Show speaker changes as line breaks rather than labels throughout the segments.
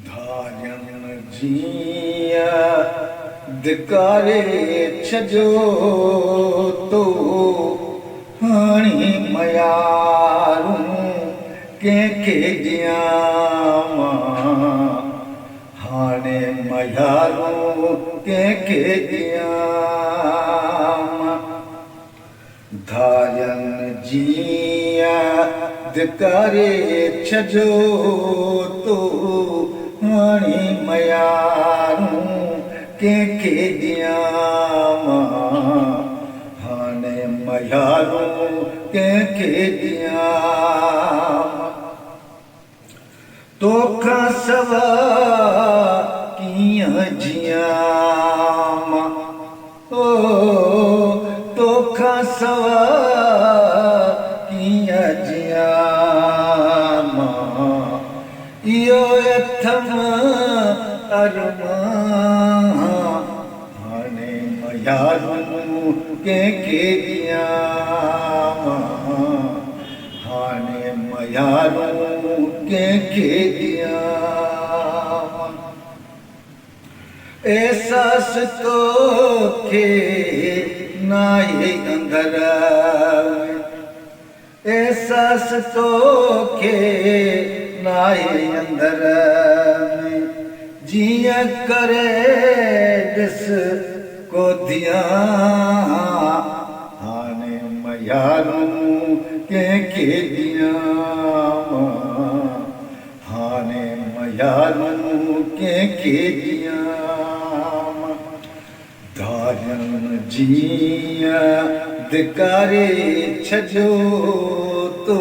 धार्यन जिया धिकारे छजो तो हाणी मयारूं कंहिंखे ॾियां हाणे मयारूं कंहिंखे ॾियां धार्यन जिया धिकारे छजो तो हाणे मयारूं कंहिंखे ॾियां हाणे मयारूं कंहिंखे ॾियां तोखां सवा कीअं जियां ओ तोखां सवा कीअं जियां इहो अथम अरमान हाणे मयारूं कंहिंखे ॾियां हाणे मयारूं कंहिंखे ॾियां एहसास तोखे नाहे अंदर एहसास तोखे नाहे अंदर जीअं करे ॾिस को धियां हाणे मयारूं कंहिंखे ॾियां हाणे मयारूं कंहिंखे ॾियां धार्यन जिया धिकारे छजो तो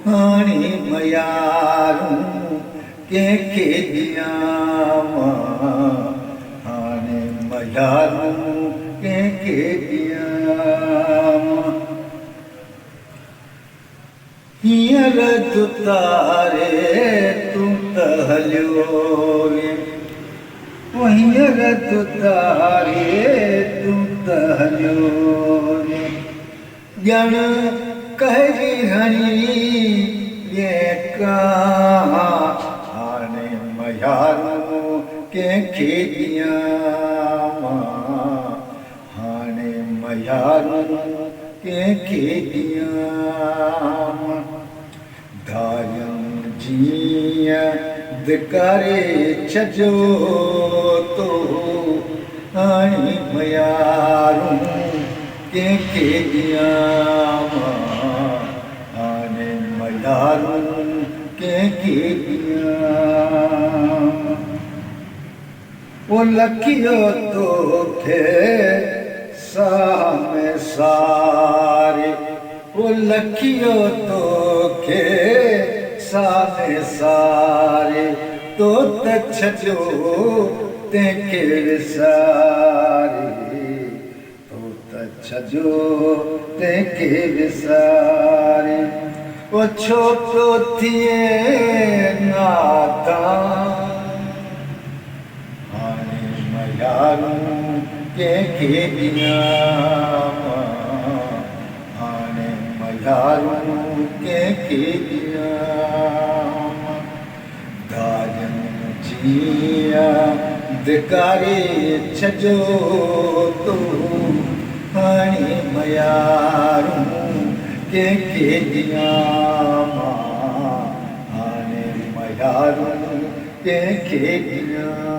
हाणे मयारूं कंहिंखे ॾियां हाणे मयारूं कंहिंखे ॾियां हींअर तूं तारे तूं त हलियो हींअर तूं तारे तूं त हलियो ॼण कहरी हणी हाणे मयारूं कंहिंखे ॾियां हाणे मयारूं कंहिंखे ॾियां धार्यन जिया धिकारे छजो तो हाणे मयारूं कंहिंखे ॾियां हाणे मयारूं कंहिंखे ॾियां ओ लखियो तोखे साह में सारे ओ लखियो तोखे साह में सारे तो त छजो तंहिंखे विसारे तो त छजो तंहिंखे विसारे ओ छो पियो थिए नादान हाणे मयारूं कंहिंखे ॾियां हाणे मयारूं कंहिंखे ॾियां धार्यन जिया धिकारे छजो तो हाणे मयारूं कंहिंखे ॾियां हाणे मयारूं कंहिंखे ॾियां